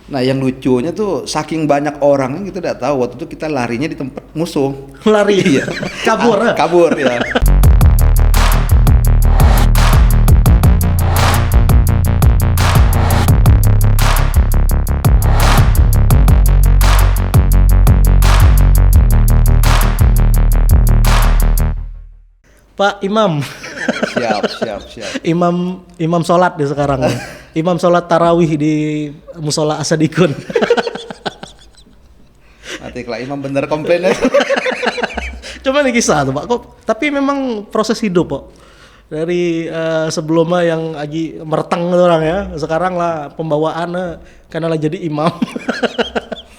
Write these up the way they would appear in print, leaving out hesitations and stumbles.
Nah, yang lucunya tuh saking banyak orangnya kita tidak tahu waktu itu kita larinya di tempat musuh. Lari. Iya. Kabur. Kabur ya. Pak Imam. Siap. Imam sholat di sekarang. Imam sholat tarawih di musola Asadikun. Nanti kalau imam bener komplainnya. Cuma nih kisah tuh Pak, kok tapi memang proses hidup Pak. Dari sebelumnya yang lagi meretang orang ya, sekarang lah pembawaan karena lah jadi imam.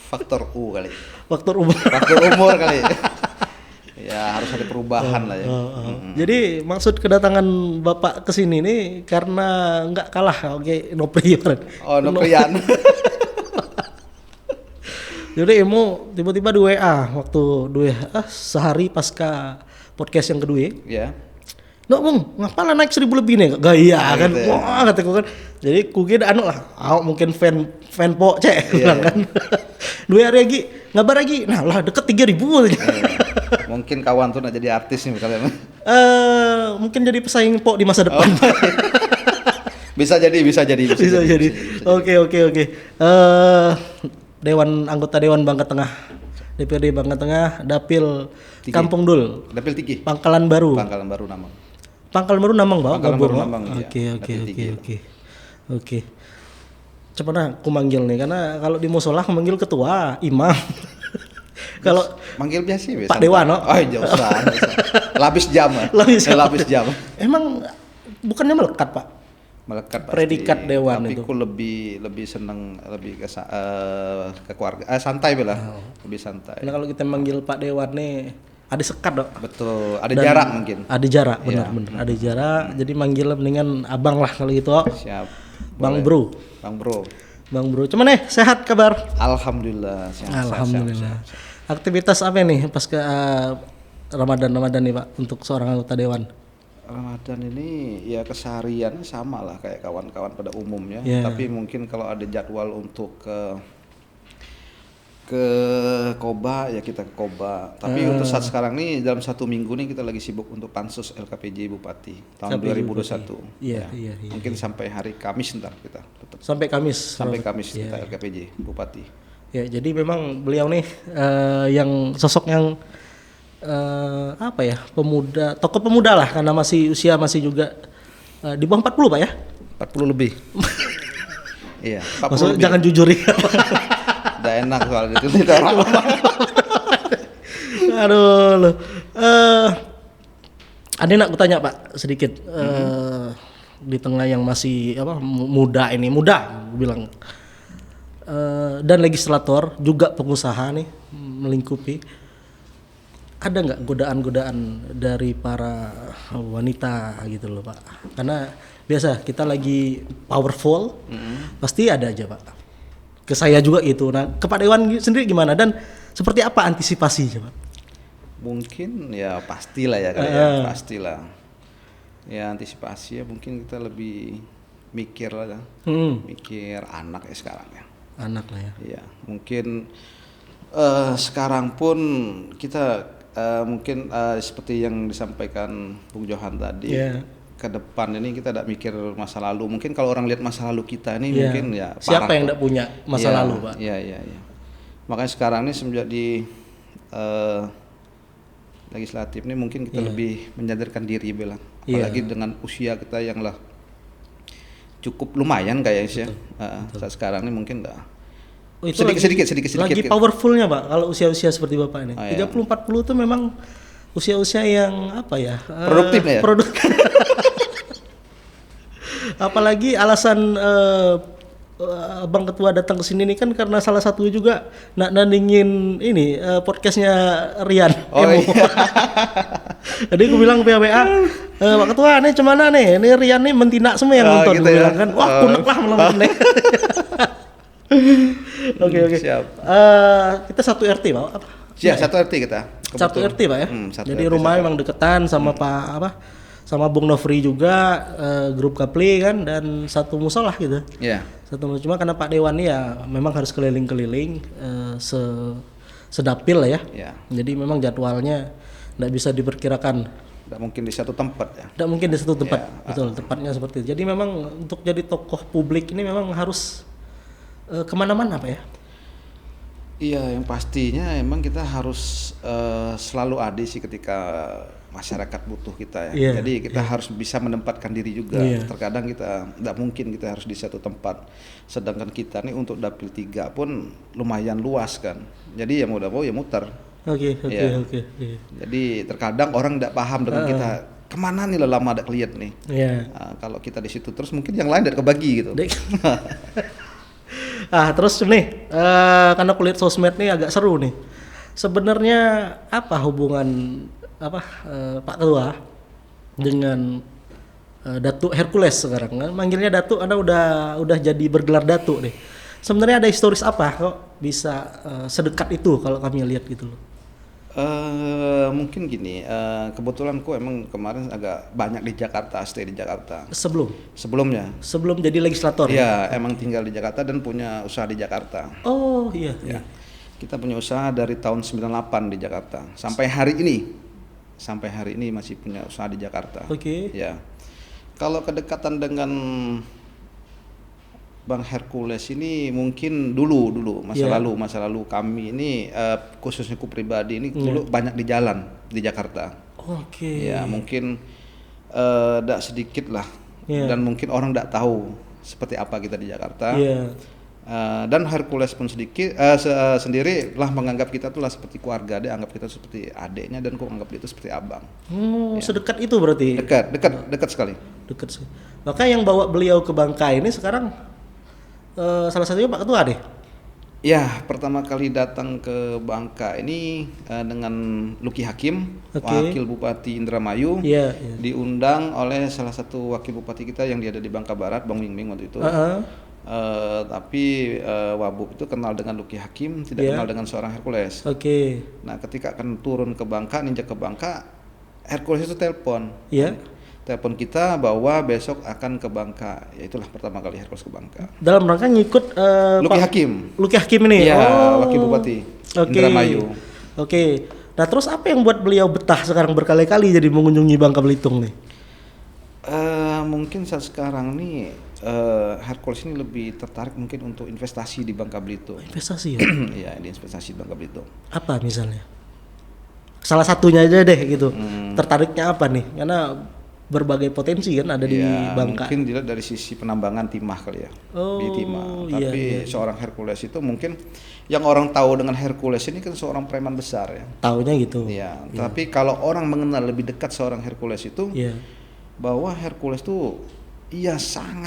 Faktor U kali. Faktor umur. Faktor umur kali. Ya harus ada perubahan lah ya. Jadi maksud kedatangan Bapak ke sini nih karena nggak kalah oke Noprian. Oh, Noprian. Jadi emu tiba-tiba di WA waktu sehari pasca podcast yang kedua. Ya. Nggak Bung, ngapain naik 1.000 lebih nih? Gaya kan, gitu ya. wah kataku kan. Jadi kugi anu lah, mungkin fan po cek, bilang kan. 2 hari lagi, ngabar lagi, nah lah deket 3.000. Mungkin kawan tuh nak jadi artis nih kalian. Mungkin jadi pesaing po di masa depan. Bisa jadi. Oke. Anggota Dewan Bangka Tengah, DPRD Bangka Tengah, Dapil Tiki. Kampung Dul, Dapil Tiki. Pangkalan Baru Namang. Pangkalan Baru Namang Bang. Pangkalan Baru Namang. Oke. Coba nah aku manggil nih karena kalau di musola aku manggil ketua, imam. Kalau manggil biasa Pak Dewan, no? Oh, jauh sana. Labis jam. Labis jam. Emang bukannya melekat, Pak? Melekat pasti. Predikat Dewan tapi itu. Tapi aku lebih seneng lebih ke keluarga. Santai bela. Lebih santai. Nah, kalau kita manggil Pak Dewan nih ada sekat dok. Betul. Ada jarak mungkin. Ada jarak, benar. Ada jarak. Jadi manggil mendingan abang lah kalau gitu. Siap. Bang Bro. Bang Bro. Cuman sehat kabar? Alhamdulillah. Alhamdulillah. Siap. Aktivitas apa nih pas ke Ramadan nih Pak untuk seorang anggota dewan? Ramadan ini ya kesehariannya sama lah kayak kawan-kawan pada umumnya. Tapi mungkin kalau ada jadwal untuk ke Koba ya kita ke Koba. Tapi untuk saat sekarang nih dalam 1 minggu nih kita lagi sibuk untuk pansus LKPJ Bupati tahun 2021. Iya. Mungkin sampai hari Kamis ntar kita tetap. Sampai Kamis kita LKPJ Bupati. Ya jadi memang beliau nih yang sosok yang pemuda, tokoh pemuda lah karena usia masih juga di bawah 40 Pak ya? 40 lebih. Iya, 40 maksudnya lebih. Jangan jujur ya. Udah enak soal itu orang. Aduh loh. Ada nak aku tanya Pak sedikit di tengah yang masih muda gue bilang dan legislator juga pengusaha nih melingkupi. Ada nggak godaan-godaan dari para wanita gitu loh Pak? Karena biasa kita lagi powerful, pasti ada aja Pak. Ke saya juga gitu. Nah, ke Pak Dewan sendiri gimana dan seperti apa antisipasinya Pak? Mungkin ya pastilah ya pastilah. Ya antisipasi ya mungkin kita lebih mikir lah, mikir anak ya sekarang ya. Anak lah ya. Iya, mungkin sekarang pun kita mungkin seperti yang disampaikan Bung Johan tadi, ke depan ini kita tidak mikir masa lalu. Mungkin kalau orang lihat masa lalu kita ini mungkin ya parah. Siapa yang tidak punya masa lalu Pak? Iya. Makanya sekarang ini semenjak di legislatif ini mungkin kita lebih menyadarkan diri bilang. Apalagi dengan usia kita yang lah cukup lumayan kayaknya saat sekarang ini mungkin enggak. Sedikit. Lagi powerfulnya Pak kalau usia-usia seperti Bapak ini. 30-40 itu memang usia-usia yang produktif ya. Apalagi alasan Bang Ketua datang ke sini ini kan karena salah satu juga nandingin ini podcastnya Rian. Jadi aku bilang PWA, Pak Ketua nih cemana nih? Ini Rian nih mentina semua yang nonton. Gitu bilang kan, wah kunek lah malam ini. Oke. Siap. Kita satu RT Pak. Iya, satu RT kita. Satu RT Pak ya. Jadi rumah memang deketan sama sama Bung Nofri juga, grup Kapli kan, dan satu musola gitu. Iya. Cuma karena Pak Dewan ini ya memang harus keliling-keliling sedapil lah ya. Iya. Jadi memang jadwalnya nggak bisa diperkirakan. Nggak mungkin di satu tempat ya. Nggak mungkin di satu tempat, betul, tepatnya seperti itu. Jadi memang untuk jadi tokoh publik ini memang harus kemana-mana Pak ya. Iya, yang pastinya emang kita harus selalu ada sih ketika masyarakat butuh kita ya. Iya, Jadi kita harus bisa menempatkan diri juga. Iya. Terkadang kita nggak mungkin kita harus di satu tempat. Sedangkan kita nih untuk dapil 3 pun lumayan luas kan. Jadi ya mau udah mau ya muter. Oke. Iya. Jadi terkadang orang nggak paham dengan kita. Kemana nih lah lama ada klien nih. Iya. Nah, kalau kita di situ terus mungkin yang lain tidak kebagi gitu. Terus nih, karena kulit sosmed nih agak seru nih. Sebenarnya apa hubungan Pak Ketua dengan Datuk Hercules sekarang? Kan manggilnya Datuk, Anda udah jadi bergelar Datuk nih. Sebenarnya ada historis apa kok bisa sedekat itu kalau kami lihat gitu loh? Mungkin gini, kebetulan ku emang kemarin agak banyak di Jakarta, stay di Jakarta. Sebelumnya? Sebelum jadi legislator? Iya, emang tinggal di Jakarta dan punya usaha di Jakarta. Oh iya. Kita punya usaha dari tahun 98 di Jakarta. Sampai hari ini masih punya usaha di Jakarta. Oke. Ya. Kalau kedekatan dengan Bang Hercules ini mungkin dulu masa lalu kami ini khususnya ku pribadi ini dulu banyak di jalan di Jakarta. Oke. Ya mungkin tidak sedikit lah dan mungkin orang tidak tahu seperti apa kita di Jakarta. Dan Hercules pun sendiri lah menganggap kita tuh lah seperti keluarga, dia anggap kita seperti adiknya dan ku anggap dia itu seperti abang. Sedekat itu berarti? Dekat sekali. Maka yang bawa beliau ke Bangka ini sekarang salah satunya Pak Ketua deh. Ya, pertama kali datang ke Bangka ini dengan Luki Hakim, Wakil Bupati Indramayu, diundang oleh salah satu wakil bupati kita yang dia ada di Bangka Barat, Bang Ming waktu itu. Tapi Wabub itu kenal dengan Luki Hakim, tidak kenal dengan seorang Hercules. Nah, ketika akan turun ke Bangka, ninjak ke Bangka, Hercules itu telepon kita bahwa besok akan ke Bangka. Ya itulah pertama kali Hercules ke Bangka. Dalam rangka ngikut Luki Hakim ini? Iya, Wakil Bupati Indramayu. Nah terus apa yang buat beliau betah sekarang berkali-kali jadi mengunjungi Bangka Belitung nih? Mungkin saat sekarang nih Hercules ini lebih tertarik mungkin untuk investasi di Bangka Belitung. Investasi ya? Iya, di investasi di Bangka Belitung. Apa misalnya? Salah satunya aja deh gitu. Tertariknya apa nih? Karena berbagai potensi kan ada di Bangka. Mungkin dilihat dari sisi penambangan timah kali ya. Di timah. Tapi seorang Hercules itu mungkin yang orang tahu dengan Hercules ini kan seorang preman besar ya. Taunya gitu. Iya. Tapi kalau orang mengenal lebih dekat seorang Hercules itu, bahwa Hercules itu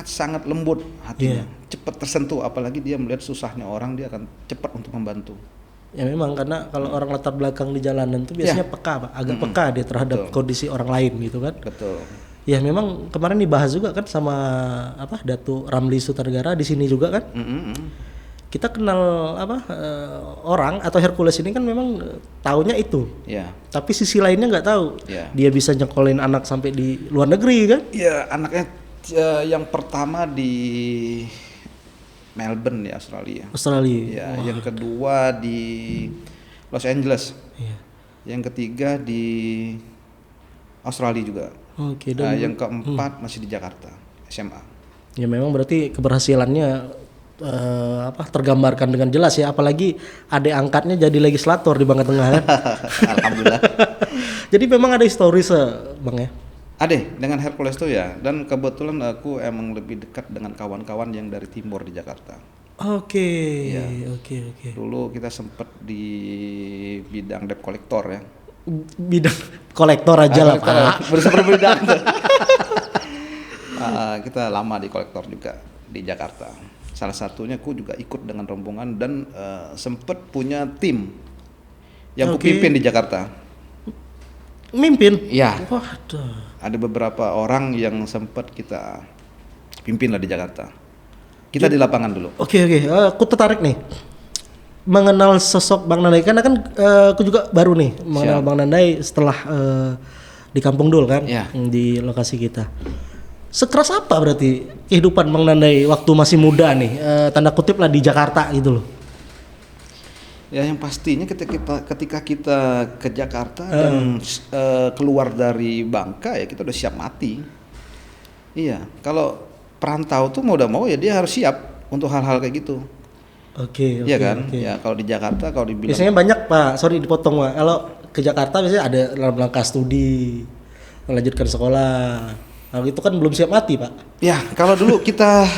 sangat lembut hatinya, cepat tersentuh, apalagi dia melihat susahnya orang dia akan cepat untuk membantu. Ya memang karena kalau orang latar belakang di jalanan tuh biasanya peka Pak, agak peka dia terhadap kondisi orang lain gitu kan. Betul. Ya memang kemarin dibahas juga kan sama Datuk Ramli Sutargara di sini juga kan. Kita kenal orang atau Hercules ini kan memang taunya itu. Tapi sisi lainnya nggak tahu. Dia bisa nyekolin anak sampai di luar negeri kan? Iya, anaknya yang pertama di Melbourne di Australia. Ya, yang kedua di Los Angeles. Yang ketiga di Australia juga. Yang keempat masih di Jakarta, SMA. Ya memang berarti keberhasilannya tergambarkan dengan jelas ya, apalagi adik angkatnya jadi legislator di Bangka Tengah kan. Alhamdulillah. Jadi memang ada historis Bang ya. Ada dengan Hercules tuh ya, dan kebetulan aku emang lebih dekat dengan kawan-kawan yang dari timur di Jakarta. Oke. Dulu kita sempat di bidang debt collector ya. Bidang kolektor aja lah Pak. Berbeda. Kita lama di kolektor juga di Jakarta. Salah satunya aku juga ikut dengan rombongan dan sempat punya tim yang aku pimpin di Jakarta. Mimpin? Iya. Waduh. Ada beberapa orang yang sempat kita pimpin lah di Jakarta. Kita di lapangan dulu. Oke. Aku tertarik nih mengenal sosok Bang Nandai karena kan aku juga baru nih mengenal Bang Nandai setelah di Kampung Dul kan, Ya. di lokasi kita. Sekeras apa berarti kehidupan Bang Nandai waktu masih muda nih, tanda kutip lah di Jakarta gitu loh? Ya yang pastinya ketika kita ke Jakarta dan keluar dari Bangka ya kita udah siap mati. Iya, kalau perantau tuh mau udah mau ya dia harus siap untuk hal-hal kayak gitu. Oke. Iya kan? Oke. Ya kalau di Jakarta kalau dibilang Biasanya banyak Pak, sorry dipotong Pak. Kalau ke Jakarta biasanya ada dalam langkah studi, melanjutkan sekolah. Nah itu kan belum siap mati Pak. ya kalau dulu kita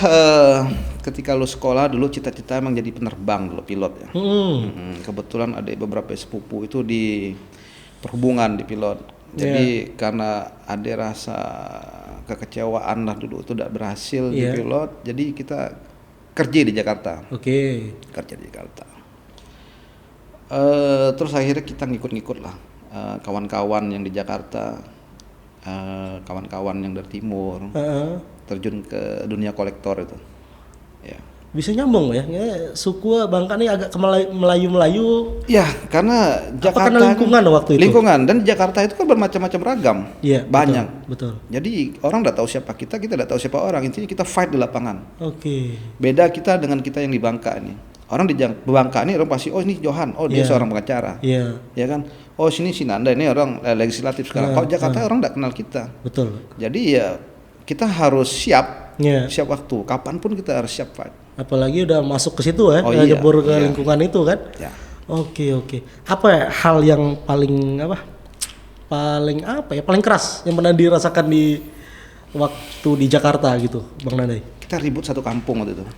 ketika lu sekolah dulu cita-cita emang jadi penerbang dulu pilot ya. Kebetulan ada beberapa sepupu itu di perhubungan di pilot. Jadi karena ada rasa kekecewaan lah dulu itu tidak berhasil di pilot, jadi kita kerja di Jakarta. Oke. Kerja di Jakarta. Terus akhirnya kita ngikut-ngikut lah kawan-kawan yang di Jakarta, kawan-kawan yang dari timur, terjun ke dunia kolektor itu. Ya. Bisa nyambung ya, suku Bangka nih agak ke Melayu-Melayu. Ya, karena Jakarta karena lingkungan waktu itu? Lingkungan, dan di Jakarta itu kan bermacam-macam ragam. Iya, banyak. Betul. Jadi orang tidak tahu siapa kita tidak tahu siapa orang. Intinya kita fight di lapangan. Oke. Beda kita dengan kita yang di Bangka ini. Orang di Bangka ini orang pasti, oh ini Johan, oh dia seorang pengacara. Iya. Ya kan? Oh sini si Nanda ini orang legislatif sekarang. Kalau Jakarta orang tidak kenal kita. Betul. Jadi ya kita harus siap. Iya. Siap waktu. Kapanpun kita harus siap fight. Apalagi udah masuk ke situ ya, nyebur ke lingkungan itu kan. Ya. Oke. Apa ya, hal yang paling paling keras yang pernah dirasakan di waktu di Jakarta gitu, Bang Nandai? Kita ribut satu kampung waktu itu.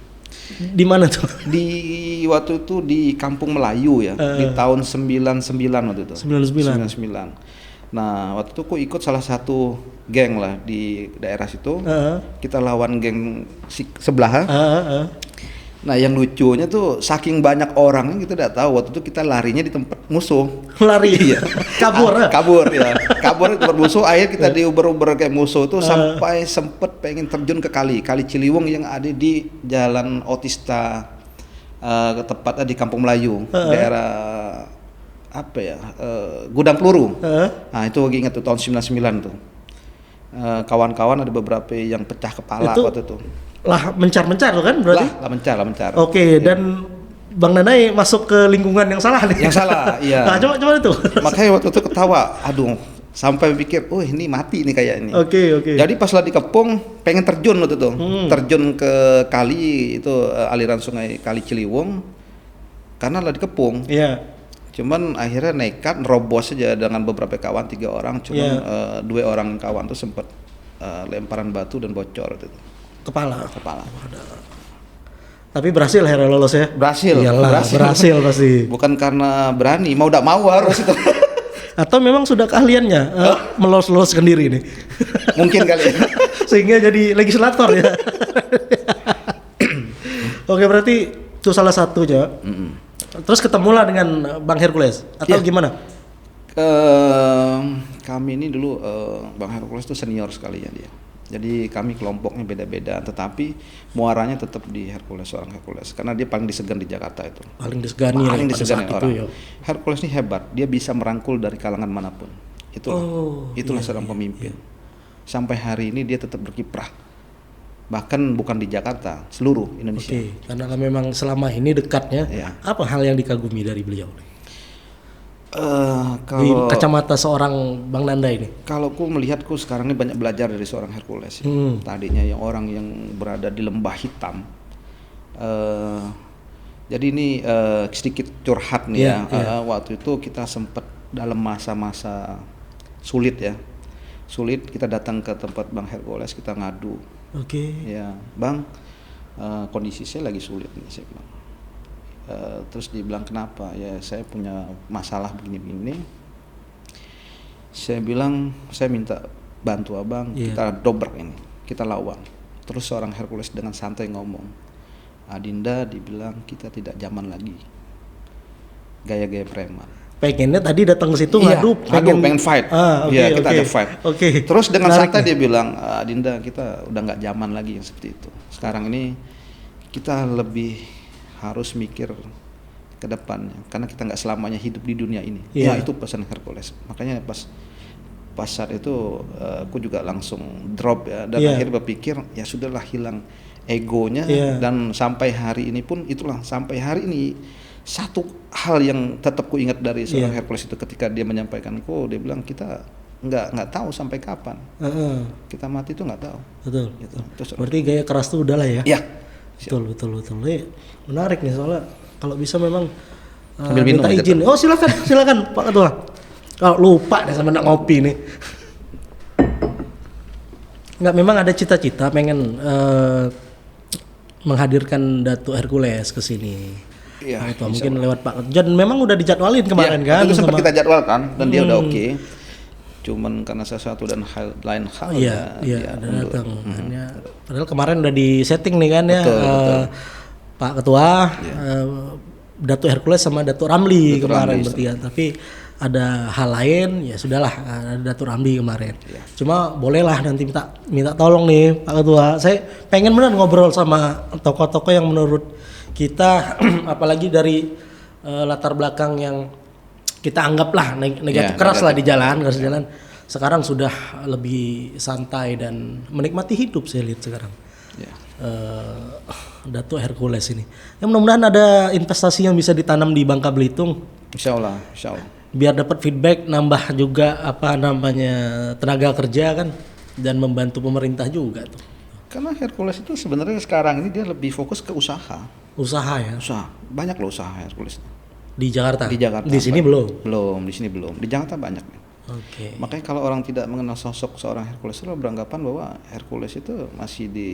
Di mana tuh? Di waktu itu di Kampung Melayu ya, di tahun 99 waktu itu. 99. Nah, waktu itu aku ikut salah satu geng lah di daerah situ. Kita lawan geng sebelah. Nah, yang lucunya tuh saking banyak orang kita tidak tahu waktu itu kita larinya di tempat musuh. Lari. Iya. Kabur ya. Kabur di tempat musuh, akhirnya kita diuber-uber kayak musuh tuh sampai sempet pengen terjun ke kali Ciliwung yang ada di Jalan Otista, tepatnya di Kampung Melayu, daerah apa ya? Gudang Peluru. Nah, itu lagi ingat tuh tahun 99 tuh. Kawan-kawan ada beberapa yang pecah kepala waktu itu. Lah mencar tuh kan berarti? Lah mencar. Oke, dan Bang Nandai masuk ke lingkungan yang salah nih. Yang salah, iya. Nah, coba itu. Makanya waktu itu ketawa, aduh, sampai pikir, oh ini mati nih kayak ini. Oke. Jadi pas lagi dikepung, pengen terjun waktu itu, terjun ke kali itu aliran sungai Kali Ciliwung, karena lagi dikepung. Iya. Cuman akhirnya nekat nerobos aja dengan beberapa kawan, 3 orang, cuman 2 orang kawan tuh sempat lemparan batu dan bocor waktu itu. Kepala. Waduh. Tapi berhasil akhirnya lolos ya? Berhasil. Iyalah, berhasil pasti. Bukan karena berani, mau tidak mau harus itu. Atau memang sudah keahliannya melos-loloskan diri nih. Mungkin kali ya. Sehingga jadi legislator ya. Oke, berarti itu salah satunya. Terus ketemulah dengan Bang Hercules atau gimana? Kami ini dulu Bang Hercules itu senior sekali ya dia. Jadi kami kelompoknya beda-beda, tetapi muaranya tetap di seorang Hercules, karena dia paling disegani di Jakarta itu. Paling disegani orang. Ya. Hercules ini hebat, dia bisa merangkul dari kalangan manapun. Itulah seorang pemimpin. Sampai hari ini dia tetap berkiprah. Bahkan bukan di Jakarta, seluruh Indonesia. Oke, karena memang selama ini dekatnya. Apa hal yang dikagumi dari beliau? Di kacamata seorang Bang Nanda ini. Kalau aku melihatku sekarang ini banyak belajar dari seorang Hercules. Tadinya yang orang yang berada di lembah hitam. Jadi ini sedikit curhat nih waktu itu kita sempat dalam masa-masa sulit ya. Sulit, kita datang ke tempat Bang Hercules, kita ngadu. Ya, Bang, kondisi saya lagi sulit nih, saya bilang. Terus dibilang kenapa? Ya saya punya masalah begini-begini. Saya bilang saya minta bantu abang, kita dobrak ini, kita lawan. Terus seorang Hercules dengan santai ngomong, Adinda, dibilang kita tidak zaman lagi gaya-gaya preman. Pengennya tadi datang ke situ ngadu, pengen fight. Kita ada fight. Terus dengan santai dia bilang, Adinda, kita udah nggak zaman lagi yang seperti itu. Sekarang ini kita lebih harus mikir ke depannya, karena kita nggak selamanya hidup di dunia ini. Itu pesan Hercules. Makanya pas pas saat itu aku juga langsung drop ya, dan akhirnya berpikir ya sudahlah, hilang egonya. Dan sampai hari ini pun itulah, sampai hari ini satu hal yang tetap ku ingat dari seorang Hercules itu, ketika dia menyampaikanku, dia bilang kita nggak tahu sampai kapan kita mati, itu nggak tahu. Betul. Gitu. Terus, berarti gaya keras tuh udah lah ya. Ya. Betul. Ini menarik nih, soalnya kalau bisa memang minta izin. Oh silakan Pak Ketua. Kalau lupa deh sama nak ngopi nih. Nggak, memang ada cita-cita pengen menghadirkan Datuk Hercules ke sini. Iya. Itu mungkin lewat Pak. Dan memang udah dijadwalin kemarin kan. Itu sempat kita jadwalkan dan dia udah oke. Cuman karena sesuatu dan lain hal dia datang. Padahal kemarin udah di setting nih kan ya. Betul. Pak Ketua, Datuk Hercules sama Datuk Ramli kemarin bertiga. Tapi ada hal lain, ya sudahlah, ada Datuk Ramli kemarin. Cuma bolehlah nanti minta tolong nih Pak Ketua. Saya pengen benar ngobrol sama tokoh-tokoh yang menurut kita apalagi dari latar belakang yang kita anggaplah negatif keras lah di jalan, sekarang sudah lebih santai dan menikmati hidup, saya lihat sekarang. Datuk Hercules ini. Ya mudah-mudahan ada investasi yang bisa ditanam di Bangka Belitung. Insya Allah. Biar dapat feedback, nambah juga tenaga kerja kan, dan membantu pemerintah juga tuh. Karena Hercules itu sebenarnya sekarang ini dia lebih fokus ke usaha. Usaha ya. Banyak loh usaha Hercules. Di Jakarta. Di sini belum. Di sini belum. Di Jakarta banyak. Oke. Makanya kalau orang tidak mengenal sosok seorang Hercules, itu beranggapan bahwa Hercules itu masih di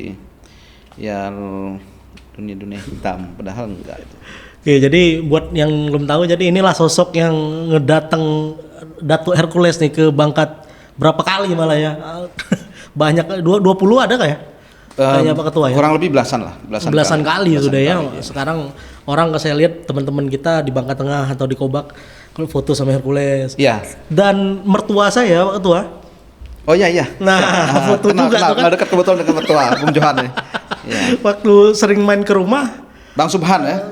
dunia hitam, padahal enggak itu. Oke, jadi buat yang belum tahu, jadi inilah sosok yang ngedateng Datuk Hercules nih ke Bangka berapa kali malah ya. Banyak, 20 ada nggak ya? Kayaknya Pak Ketua ya. Kurang lebih belasan kali sudah ya. Sekarang orang saya lihat teman-teman kita di Bangka Tengah atau di Kobak kalau foto sama Hercules. Iya. Dan mertua saya Pak Ketua. Oh iya. Nah, foto juga tuh kan. Dekat kebetulan dengan mertua Bung Johan ya. Waktu sering main ke rumah Bang Subhan ya.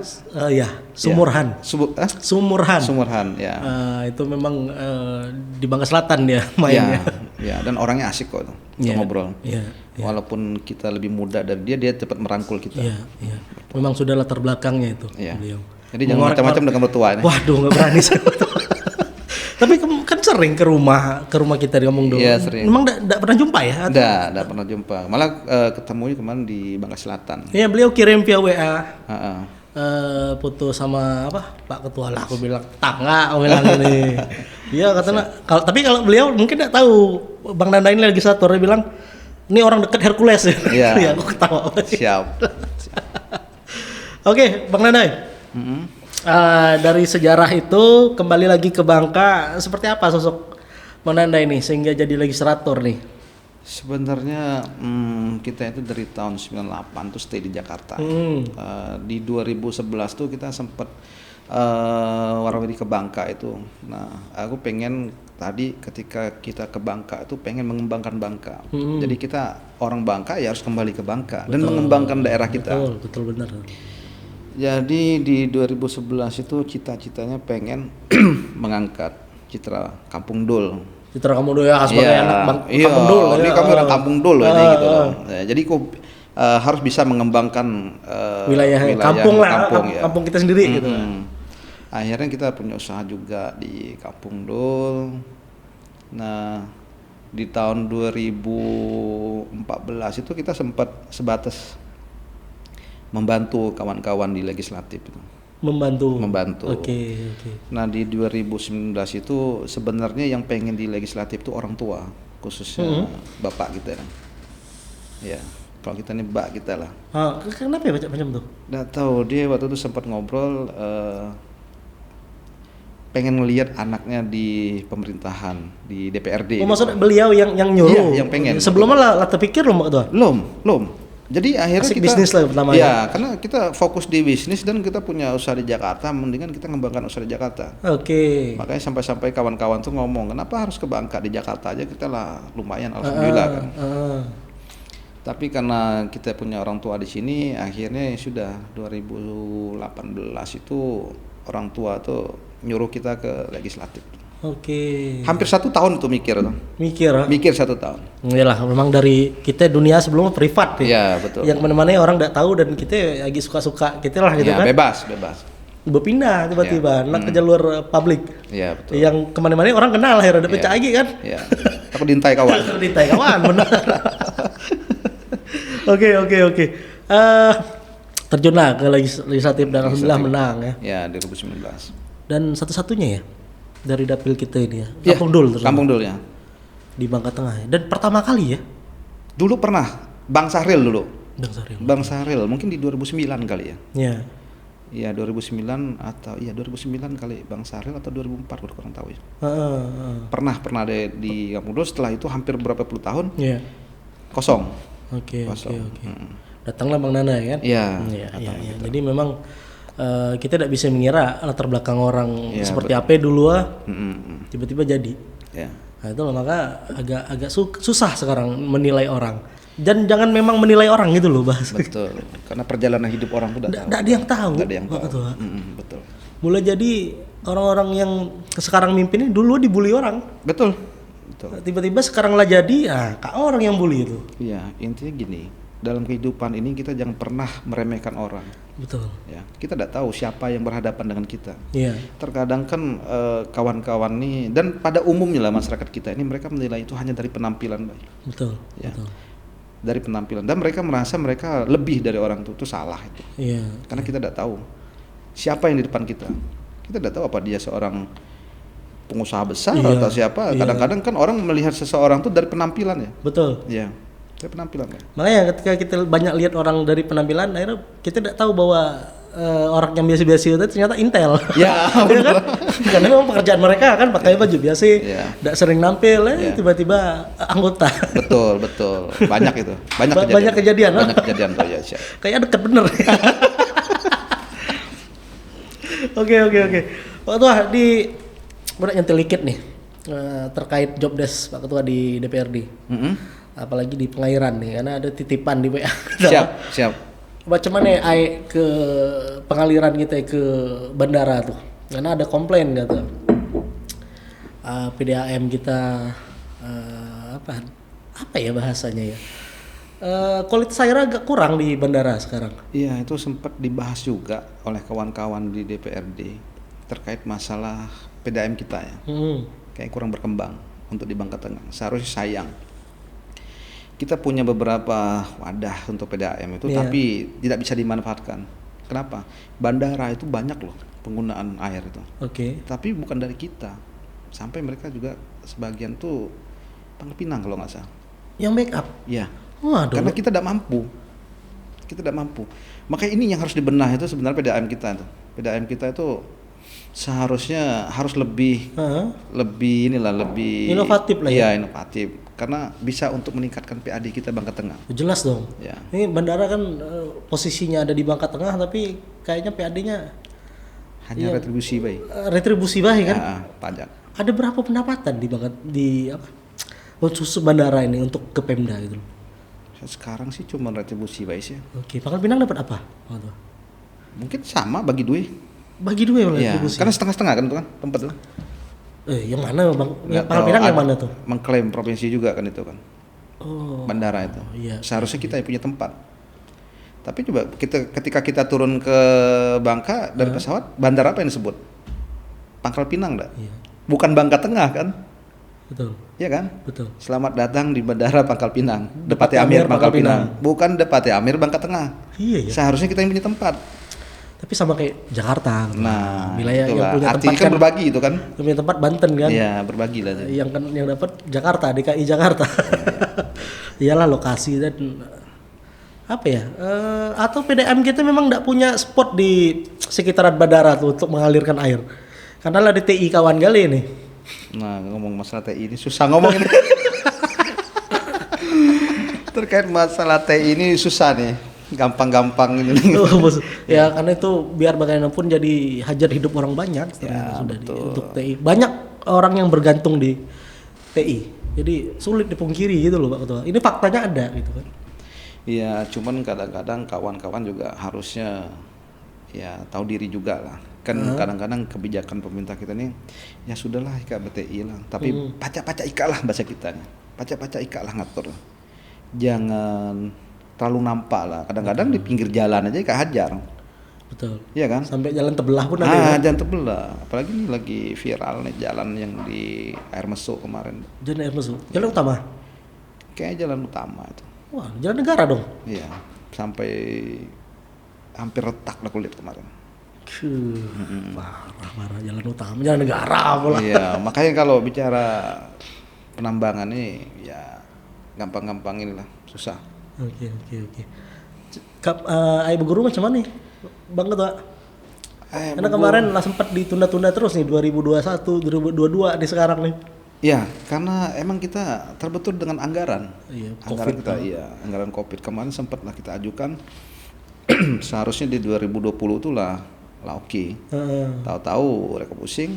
Sumurhan. Sumurhan ya. Itu memang di Bangka Selatan dia mainnya. Ya, dan orangnya asik kok tuh untuk ngobrol. Walaupun kita lebih muda dari dia cepat merangkul kita. Iya. Memang sudah latar belakangnya itu beliau. Jadi jangan macam-macam dengan mertua ini. Waduh, nggak berani saya. Tapi kan sering ke rumah kita di Ngomong Dulu. Iya, sering. Memang enggak pernah jumpa ya? Enggak pernah jumpa. Malah ketemunya kemarin di Bangka Selatan. Iya, beliau kirim via WA. Foto sama Pak Ketua lah, aku bilang tangga, aku bilang ini. Iya katanya. Tapi kalau beliau mungkin enggak tahu Bang Nanda ini legislator, dia bilang ini orang dekat Hercules ya. Iya, aku ketawa. Siap. Oke, Bang Nanda. Dari sejarah itu kembali lagi ke Bangka, seperti apa sosok Bang Nanda ini sehingga jadi legislator nih? Sebenarnya kita itu dari tahun 98 tuh stay di Jakarta. Di 2011 tuh kita sempat warawiri ke Bangka itu. Nah, aku pengen tadi ketika kita ke Bangka itu pengen mengembangkan Bangka. Jadi kita orang Bangka ya harus kembali ke Bangka dan mengembangkan daerah kita. Betul benar. Jadi di 2011 itu cita-citanya pengen mengangkat Citra Kampung Dul. Citra Kampung Dul ya sebagai anak Kampung Dul. Ini kami orang Kampung Dul ini gitu loh. Jadi harus bisa mengembangkan wilayah kampung kita sendiri gitu. Akhirnya kita punya usaha juga di Kampung Dul. Nah, di tahun 2014 itu kita sempat sebatas membantu kawan-kawan di legislatif itu. Membantu. Oke. Nah, di 2019 itu sebenarnya yang pengen di legislatif itu orang tua, khususnya bapak kita. Ya, kalau kita ini mbak kita lah. Kenapa ya macam tuh? Nggak tahu, dia waktu itu sempat ngobrol pengen ngelihat anaknya di pemerintahan, di DPRD. Maksud beliau yang nyuruh? Iya, yang pengen. Sebelumnya lah terpikir belum Pak Ketua? Belum. Jadi akhirnya kita bisnis lah pertama ya, karena kita fokus di bisnis dan kita punya usaha di Jakarta, mendingan kita ngembangkan usaha di Jakarta. Oke. Makanya sampai kawan-kawan tuh ngomong, kenapa harus ke Bangka, di Jakarta aja kita lah lumayan, alhamdulillah kan. Tapi karena kita punya orang tua di sini, akhirnya sudah 2018 itu orang tua tuh nyuruh kita ke legislatif. Oke. Hampir 1 tahun itu mikir tuh. Mikir 1 tahun. Iyalah, memang dari kita dunia sebelumnya privat ya. Iya, betul. Yang mana-mana orang nggak tahu dan kita lagi suka-suka kita lah gitu Ya, kan. bebas. Berpindah tiba-tiba, ke jalur publik. Iya, betul. Yang kemana-mana orang kenal akhirnya ada pecah lagi kan. Iya. Takut diintai kawan. Diintai kawan, benar. Oke. Terjunlah ke legislatif dan alhamdulillah menang ya. Ya, 2019. Dan satu-satunya ya dari dapil kita ini ya. Ya, Kampung Dul terus. Kampung Dul ya. Di Bangka Tengah ya. Dan pertama kali ya. Dulu pernah Bang Sahril dulu. Bang Sahril. Bang Sahril mungkin di 2009 kali ya. Iya. Iya 2009 atau iya 2009 kali Bang Sahril atau 2004 udah kurang tahu ya. Pernah ada di Kampung Dul, setelah itu hampir berapa puluh tahun. Iya. Kosong. Oke. Datanglah Bang Nana ya kan? Iya. Jadi memang kita tidak bisa mengira latar belakang orang seperti apa dulu tiba-tiba jadi. Ya. Nah, itu maka agak susah sekarang menilai orang. Dan jangan memang menilai orang gitu loh, bahas. Betul. Karena perjalanan hidup orang tuh tidak ada yang tahu. Betul. Mulai jadi orang-orang yang sekarang mimpin ini dulu dibully orang. Betul. Tiba-tiba sekarang lah jadi, orang yang bully itu. Iya, intinya gini. Dalam kehidupan ini kita jangan pernah meremehkan orang. Betul. Ya, kita tidak tahu siapa yang berhadapan dengan kita. Iya. Terkadang kan kawan-kawan nih dan pada umumnya lah masyarakat kita ini mereka menilai itu hanya dari penampilan, Bay. Betul. Ya. Dari penampilan dan mereka merasa mereka lebih dari orang itu salah itu. Iya. Karena kita tidak tahu siapa yang di depan kita. Kita tidak tahu apa dia seorang pengusaha besar atau siapa. Kadang-kadang kan orang melihat seseorang tuh dari penampilan ya. Betul. Iya. Dari penampilan kan. Makanya ketika kita banyak lihat orang dari penampilan, akhirnya kita tidak tahu bahwa orang yang biasa-biasa itu ternyata intel. Ya, kan? Karena memang pekerjaan mereka kan pakai baju biasa, tidak sering nampil, tiba-tiba anggota. Betul. Banyak itu. Banyak kejadian. Banyak kejadian tuh ya. Kayak deket bener. Oke. Pak Ketua, udah nyentil dikit nih terkait job desk Pak Ketua di DPRD. Apalagi di pengairan nih, karena ada titipan di WA. Siap. Macam mana ke pengaliran kita ke bandara tuh? Karena ada komplain gitu. PDAM kita apa ya bahasanya ya? Kualitas air agak kurang di bandara sekarang. Iya, itu sempat dibahas juga oleh kawan-kawan di DPRD terkait masalah PDAM kita ya. Kayak kurang berkembang untuk di Bangka Tengah. Seharusnya sayang. Kita punya beberapa wadah untuk PDAM itu, tapi tidak bisa dimanfaatkan. Kenapa? Bandara itu banyak loh penggunaan air itu. Oke. Tapi bukan dari kita. Sampai mereka juga sebagian tuh Pangkal Pinang kalau nggak salah. Yang backup? Iya. Waduh. Karena kita tidak mampu. Makanya ini yang harus dibenah itu sebenarnya PDAM kita itu. PDAM kita itu seharusnya harus lebih inovatif lah ya. Iya, inovatif. Karena bisa untuk meningkatkan PAD kita Bangka Tengah. Jelas dong. Ya. Ini bandara kan posisinya ada di Bangka Tengah, tapi kayaknya PAD-nya hanya retribusi baik. Retribusi baik kan? Ya, pajak. Ada berapa pendapatan khusus bandara ini untuk ke Pemda gitu? Sekarang sih cuma retribusi baik sih. Oke, Pangkal Pinang dapat apa? Mungkin sama bagi duit. Bagi duit ya, retribusi. Karena setengah-setengah kan itu kan tempat itu. Yang mana Bang? Yang Pangkal Pinang yang mana tuh? Mengklaim provinsi juga kan itu kan. Bandara itu. Iya. Seharusnya kita yang punya tempat. Tapi coba ketika kita turun ke Bangka dari pesawat, bandara apa yang disebut? Pangkal Pinang enggak? Iya. Bukan Bangka Tengah kan? Betul. Iya kan? Betul. Selamat datang di Bandara Pangkal Pinang. Depati Amir Pangkal Pinang. Bukan Depati Amir Bangka Tengah. Iya. Seharusnya kita yang punya tempat. Tapi sama kayak Jakarta. Nah, wilayah yang punya tempat kan berbagi itu kan. Yang punya tempat Banten kan. Iya, berbagi lah. Yang dapat Jakarta, DKI Jakarta. Iyalah lokasi dan apa ya? Atau PDAM kita memang enggak punya spot di sekitaran bandara tuh untuk mengalirkan air. Karena lah DTI kawan kali ini. Nah, ngomong masalah TI ini susah ngomong ini. Terkait masalah TI ini susah nih. Gampang-gampang ini. Ya karena itu biar bagaimanapun jadi hajat hidup orang banyak untuk TI. Banyak orang yang bergantung di TI. Jadi sulit dipungkiri gitu loh Pak Ketua. Ini faktanya ada gitu kan. Iya, cuman kadang-kadang kawan-kawan juga harusnya ya tahu diri juga lah. Kan kadang-kadang kebijakan pemerintah kita nih ya sudahlah ika BTI lah, tapi pacak-pacak ika lah bahasa kita nih. Pacak-pacak ika lah ngatur lah. Jangan terlalu nampak lah. Kadang-kadang di pinggir jalan aja ika hajar. Betul. Iya kan? Sampai jalan terbelah pun ada ya. Jalan terbelah. Apalagi ini lagi viral nih jalan yang di Air Mesuk kemarin. Jalan Air Mesuk. Jalan utama. Kayak jalan utama itu. Wah, jalan negara dong. Iya, sampai hampir retak lah kulit kemarin. Parah jalan utama, jalan negara pula. Iya, makanya kalau bicara penambangan ini ya gampang-gampang inilah, susah. Oke. Air Beguru macam mana nih? Bang Ketua. Karena kemarin lah sempat ditunda-tunda terus nih 2021, 2022 di sekarang nih. Ya, karena emang kita terbentur dengan anggaran. Iya, anggaran COVID kita, anggaran COVID kemarin sempat lah kita ajukan. Seharusnya di 2020 itu lah oke. Tahu-tahu refocusing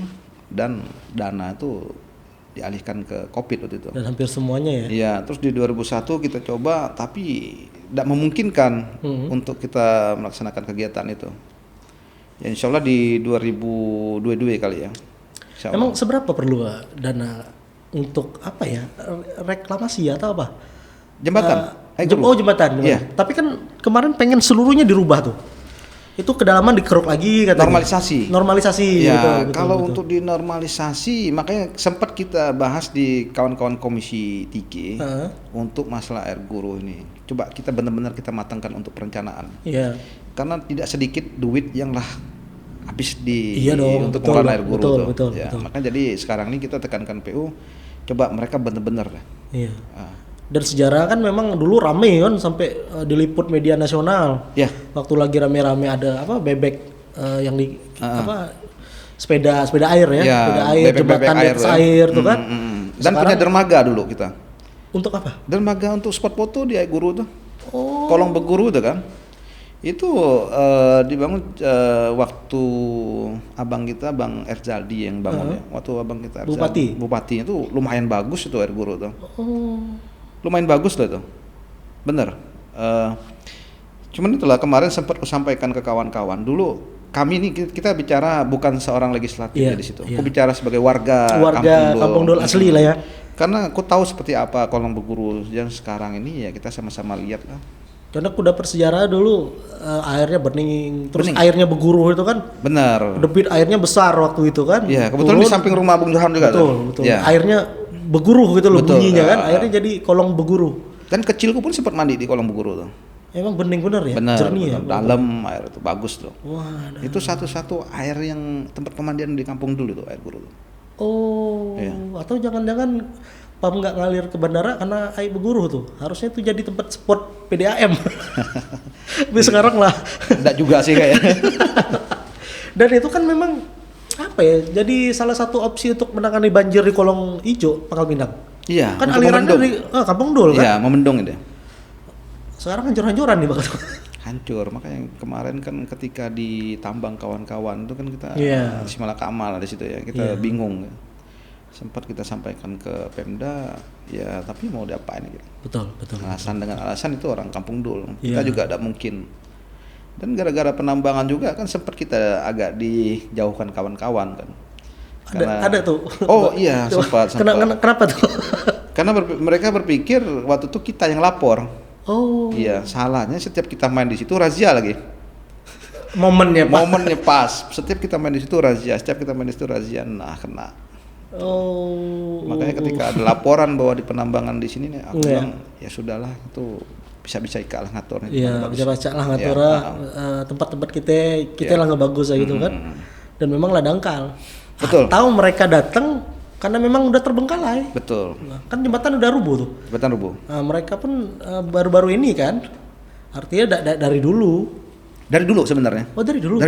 dan dana itu dialihkan ke COVID waktu itu. Dan hampir semuanya ya. Iya, terus di 2001 kita coba tapi tidak memungkinkan untuk kita melaksanakan kegiatan itu. Ya insya Allah di 2022 kali ya. Emang seberapa perlu dana untuk apa ya? Reklamasi atau apa? Jembatan. Jembatan. Iya. Tapi kan kemarin pengen seluruhnya dirubah tuh. Itu kedalaman dikeruk lagi katanya. Normalisasi. Ya, betul, kalau untuk dinormalisasi makanya sempat kita bahas di kawan-kawan Komisi 3 untuk masalah air guru ini. Coba kita benar-benar kita matangkan untuk perencanaan. Iya. Karena tidak sedikit duit yang lah habis untuk pengelolaan air guru betul. Makanya jadi sekarang ini kita tekankan PU coba mereka benar-benar lah. Iya. Dan sejarah kan memang dulu rame kan sampai diliput media nasional. Ya. Waktu lagi rame-rame ada bebek yang di sepeda air ya, sepeda air, jembatan air tuh kan. Dan punya dermaga dulu kita. Untuk apa? Dermaga untuk spot foto di air guru tuh. Kolong Beguru tuh kan. Itu dibangun waktu abang kita Bang Erzaldi yang bangun ya. Waktu abang kita Erzaldi, Bupati itu lumayan bagus itu air guru tuh. Lumayan bagus lah tuh. Bener. Cuman itulah kemarin sempat aku sampaikan ke kawan-kawan. Dulu kami ini kita bicara bukan seorang legislatif di situ. Aku bicara sebagai warga Kampung Dol asli lah ya. Karena aku tahu seperti apa kolong Beguru yang sekarang ini ya kita sama-sama lihat lah. Karena aku dapat sejarah dulu airnya bening, terus airnya berguru itu kan. Benar. Debit airnya besar waktu itu kan. Iya, kebetulan di samping rumah Bung Johan juga. Betul. Ya. Airnya berguru gitu loh bunyinya kan. Airnya jadi kolong berguru. Dan kecilku pun sempat mandi di kolong berguru tuh. Emang bening bener ya? Bener, jernih ya? Dalam air itu bagus tuh. Wah, itu satu-satu air yang tempat pemandian di kampung dulu tuh air guru tuh. Atau jangan-jangan PAM nggak ngalir ke bandara karena air berguru tuh. Harusnya itu jadi tempat spot PDAM. Tapi sekarang lah. Enggak juga sih kayaknya. Dan itu kan memang apa ya? Jadi salah satu opsi untuk menangani banjir di kolong hijau Pangkal Pinang. Iya. Kan alirannya dari Kampung Dol kan? Iya, memendung itu. Sekarang hancur-hancuran nih Pak. Hancur, makanya kemarin kan ketika ditambang kawan-kawan itu kan kita si Malakama lah di situ ya. Kita bingung. Sempat kita sampaikan ke Pemda, ya tapi mau diapain gitu. Betul. Alasan itu orang Kampung Dul. Kita juga tidak mungkin. Dan gara-gara penambangan juga kan sempat kita agak dijauhkan kawan-kawan kan. Ada tuh. Oh iya, sempat. Kenapa tuh? Karena mereka berpikir waktu itu kita yang lapor. Oh. Iya, salahnya setiap kita main di situ razia lagi. Momennya pas. Setiap kita main di situ razia, nah kena. Makanya ketika ada laporan bahwa di penambangan di sini nih, aku bilang ya sudahlah itu bisa ikalah ngaturnya. Iya, bisa lah ngatur tempat-tempat kita lah nggak bagus gitu kan. Dan memang lah dangkal. Betul. Tahu mereka datang karena memang udah terbengkalai. Betul. Nah, kan jembatan udah rubuh tuh. Nah, mereka pun baru-baru ini kan. Artinya dari dulu. Dari dulu sebenarnya. Oh, dari dulu.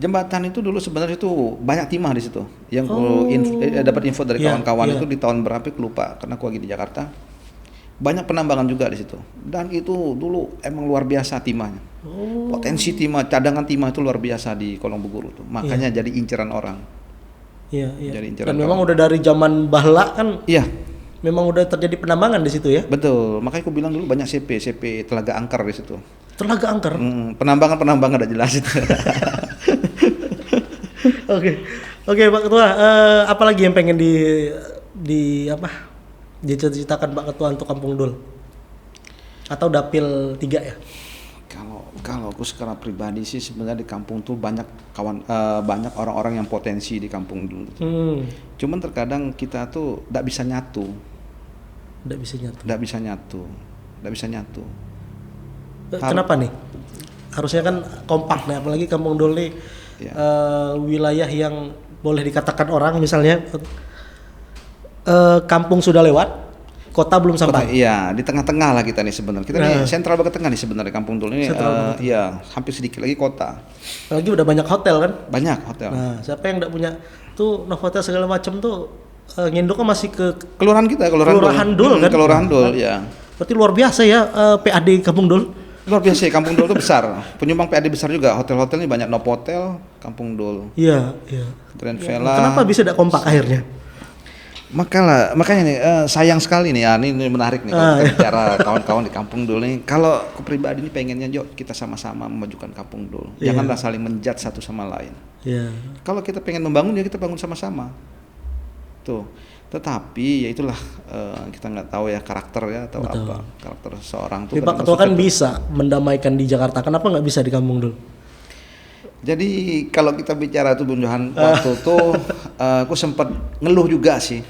Jembatan itu dulu sebenarnya itu banyak timah di situ. Yang dapat info dari kawan-kawan itu di tahun berapa aku lupa karena aku lagi di Jakarta. Banyak penambangan juga di situ. Dan itu dulu emang luar biasa timahnya. Potensi timah, cadangan timah itu luar biasa di kolong Beguru tuh. Makanya jadi inceran orang. Iya. Dan memang udah dari zaman bahla kan. Iya. Memang udah terjadi penambangan di situ ya. Betul. Makanya aku bilang dulu banyak CP Telaga Angker di situ. Telaga Angker. Penambangan ada jelas itu. Oke Pak Ketua, apa lagi yang pengen diceritakan Pak Ketua untuk Kampung Dul? Atau Dapil 3 ya? Kalau aku secara pribadi sih sebenarnya di kampung tuh banyak banyak orang-orang yang potensi di kampung Dul. Cuman terkadang kita tuh nggak bisa nyatu. Kenapa nih? Harusnya kan kompak nih, apalagi Kampung Dul nih wilayah yang boleh dikatakan orang misalnya kampung sudah lewat, kota belum sampai. Iya, di tengah-tengah lah kita nih sebenarnya. Kita nih sentral banget tengah nih sebenarnya Kampung Dul ini. Iya, hampir sedikit lagi kota. Apalagi udah banyak hotel kan? Banyak hotel. Nah, siapa yang enggak punya tuh Novotel segala macam tuh nginduknya masih ke kelurahan kita, Kelurahan Dul kan? Kelurahan Dul, ya. Berarti luar biasa ya PAD Kampung Dul. Luar biasa ya, Kampung Dul itu besar. Penyumbang PAD besar juga. Hotel-hotelnya banyak, Novotel, Kampung Dul. Iya. Grand Villa. Kenapa bisa tidak kompak akhirnya? Makanya nih sayang sekali nih ya, ini menarik nih kalau kita bicara kawan-kawan di Kampung Dul nih. Kalau aku pribadi nih pengennya kita sama-sama memajukan Kampung Dul. Janganlah saling menjudge satu sama lain. Kalau kita pengen membangun ya kita bangun sama-sama. Tuh. Tetapi ya itulah kita nggak tahu ya karakter ya atau apa karakter seorang tuh. Pak Ketua kan bisa mendamaikan di Jakarta. Kenapa nggak bisa di Kampung Dul? Jadi kalau kita bicara tuh Bung Johan waktu itu aku sempat ngeluh juga sih,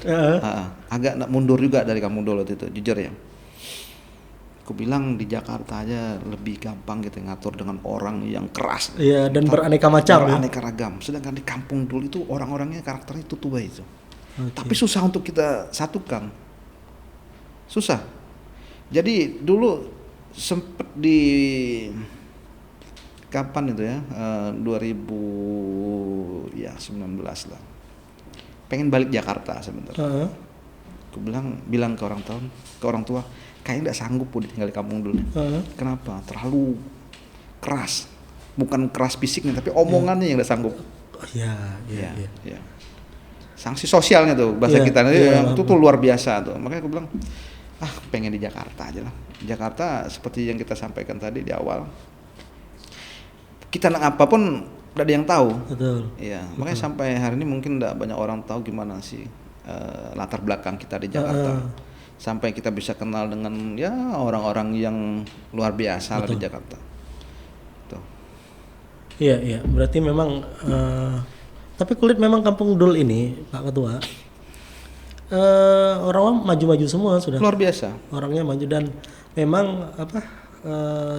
agak mundur juga dari Kampung Dul waktu itu, jujur ya. Aku bilang di Jakarta aja lebih gampang gitu ngatur dengan orang yang keras. Iya, dan beraneka macam. Beraneka ragam. Sedangkan di Kampung Dul itu orang-orangnya karakternya itu tua itu. Tapi susah untuk kita satukan. Susah. Jadi dulu sempet di kapan itu ya 2019 lah pengen balik Jakarta sebenarnya. Aku bilang ke orang tua kayaknya nggak sanggup tinggal di kampung dulu. Kenapa? Terlalu keras, bukan keras fisiknya tapi omongannya yang nggak sanggup. Iya. Sanksi sosialnya tuh bahasa kita itu tuh luar biasa tuh. Makanya aku bilang pengen di Jakarta aja lah. Jakarta seperti yang kita sampaikan tadi di awal, kita apapun tidak ada yang tahu. Betul. Iya, makanya sampai hari ini mungkin tidak banyak orang tahu gimana sih latar belakang kita di Jakarta. Sampai kita bisa kenal dengan ya orang-orang yang luar biasa lah di Jakarta. Tuh. Iya. Berarti memang tapi kulit memang Kampung Dul ini, Pak Ketua. Orang maju-maju semua sudah. Luar biasa. Orangnya maju dan memang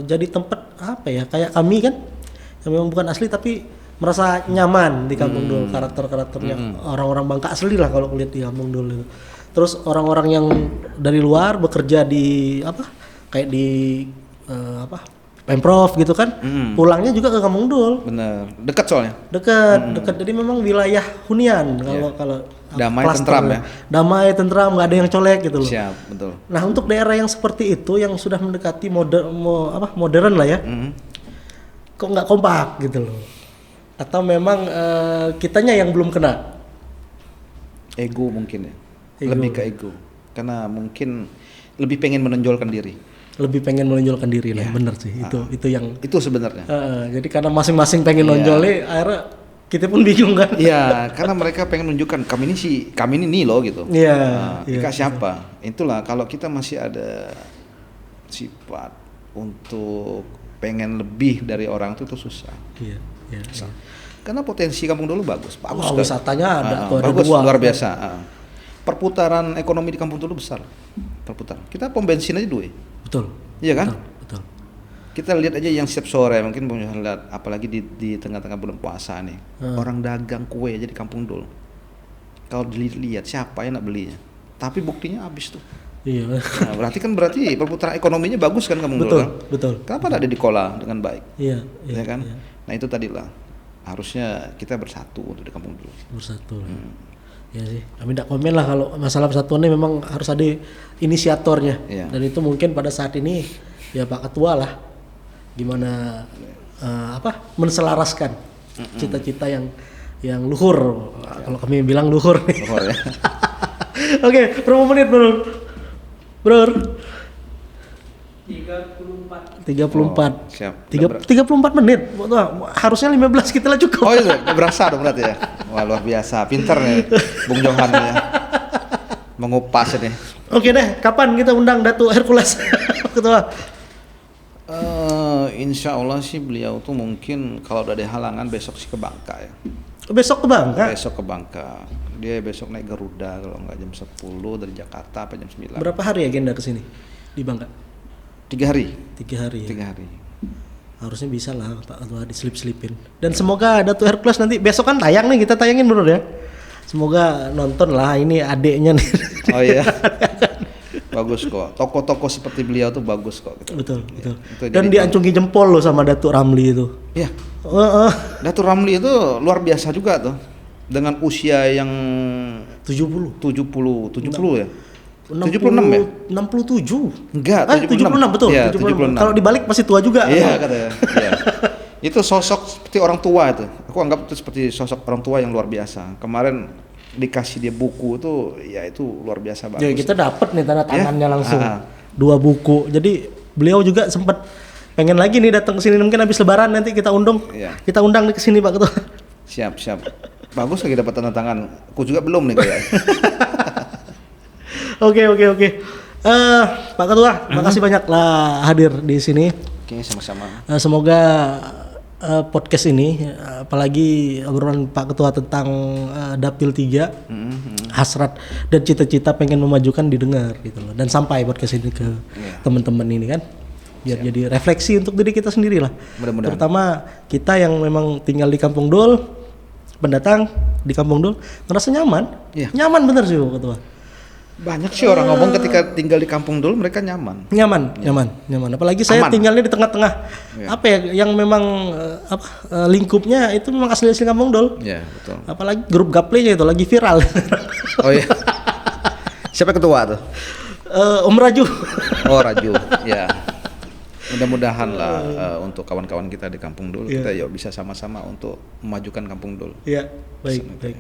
jadi tempat kayak kami kan yang memang bukan asli tapi merasa nyaman di Kampung Dul, karakternya orang-orang Bangka asli lah kalau lihat di Kampung Dul itu. Terus orang-orang yang dari luar bekerja di kayak di Pemprov gitu kan, pulangnya juga ke Kampung Dul. Bener, dekat soalnya. Dekat. Jadi memang wilayah hunian kalau damai tentram ya. Damai tentram, nggak ada yang colek gitu loh. Siap, betul. Nah untuk daerah yang seperti itu yang sudah mendekati modern lah ya, kok nggak kompak gitu loh? Atau memang kitanya yang belum kena? Ego mungkin ya. Lebih ke ego. Karena mungkin lebih pengen menonjolkan diri. Lah, bener sih. Itu yang itu sebenarnya. Jadi karena masing-masing pengen nonjolnya, akhirnya kita pun bingung kan. Iya, karena mereka pengen menunjukkan kami ini loh gitu. Ika siapa? Itulah kalau kita masih ada sifat untuk pengen lebih dari orang itu susah. Iya. Karena potensi Kampung Dul bagus kan? Wisatanya ada, bagus, luar biasa. Perputaran ekonomi di Kampung Dul besar. Kita pom bensin aja 2. Betul. Iya kan? Betul. Kita lihat aja yang setiap sore mungkin lihat apalagi di tengah-tengah bulan puasa nih. Orang dagang kue aja di Kampung Dul. Kalau dilihat siapa yang nak belinya. Tapi buktinya habis tuh. Iya. Nah, berarti perputaran ekonominya bagus kan Kampung Dul kan? Betul. Kenapa tidak dikelola dengan baik? Iya kan? Iya. Nah itu tadilah harusnya kita bersatu untuk di Kampung Dul. Bersatu. Ya sih, kami tidak komen lah kalau masalah persatuannya memang harus ada inisiatornya. Dan itu mungkin pada saat ini ya Pak Ketua lah gimana menselaraskan cita-cita yang luhur. Kalau kami bilang luhur nih. Luhur ya. Oke, berapa menit Bro? 34. Siap. 34 menit. Wah, harusnya 15 kita lah cukup. Oh iya, berasa dong berarti ya. Wah, luar biasa. Pinter nih Bung Johan ya. Mengupas ini. Oke deh, kapan kita undang Datuk Hercules Ketua? Insya Allah sih beliau tuh mungkin kalau udah ada halangan besok sih ke Bangka ya. Besok ke Bangka? Besok ke Bangka. Dia besok naik Garuda kalau nggak jam 10 dari Jakarta apa jam 9. Berapa hari agenda ke sini di Bangka? 3 hari. 3 hari. 3 hari. Harusnya bisa lah Pak Ketua diselip-selipin. Dan semoga Datuk Hercules nanti besok kan tayang nih, kita tayangin bro ya. Semoga nonton lah, ini adeknya nih. Oh iya. Bagus kok. Tokoh-tokoh seperti beliau tuh bagus kok. Gitu. Betul. Itu Dan diacungi jempol loh sama Datuk Ramli itu. Iya. Datuk Ramli itu luar biasa juga tuh. Dengan usia yang 70 ya. 66 ya? 67. Enggak, 76 betul. Ya, 76. Kalau dibalik masih tua juga. Iya katanya. Iya. Itu sosok seperti orang tua itu. Aku anggap itu seperti sosok orang tua yang luar biasa. Kemarin dikasih dia buku itu, ya itu luar biasa banget. Ya kita dapat nih tanda tangannya langsung. 2 buku. Jadi beliau juga sempat pengen lagi nih datang ke sini, mungkin habis lebaran nanti kita undang. Iya. Kita undang nih ke sini Pak Ketua. Siap. Bagus lagi dapat tanda tangan. Aku juga belum nih kayak. Oke. Pak Ketua, makasih banyak lah hadir di sini. Oke, sama-sama. Semoga podcast ini, apalagi obrolan Pak Ketua tentang Dapil 3, hasrat dan cita-cita pengen memajukan didengar gitu loh, dan sampai podcast ini ke teman-teman ini kan, biar jadi refleksi untuk diri kita sendiri lah. Mudah-mudahan. Terutama kita yang memang tinggal di Kampung Dol, pendatang di Kampung Dol ngerasa nyaman, nyaman bener sih Pak Ketua. Banyak sih orang ngomong ketika tinggal di Kampung Dol mereka nyaman. Nyaman. Apalagi saya tinggalnya di tengah-tengah apa ya, yang memang lingkupnya itu memang asli Kampung Dol. Iya, betul. Apalagi grup gaplenya itu lagi viral. Oh iya. Siapa ketua tuh? Om Raju. Oh, Raju. Ya. Mudah-mudahan lah untuk kawan-kawan kita di Kampung Dol kita yuk bisa sama-sama untuk memajukan Kampung Dol. Iya, baik.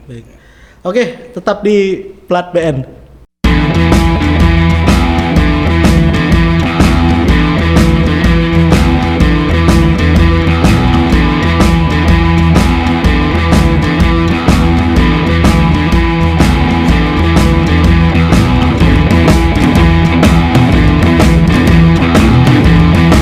Oke, tetap di Plat BN.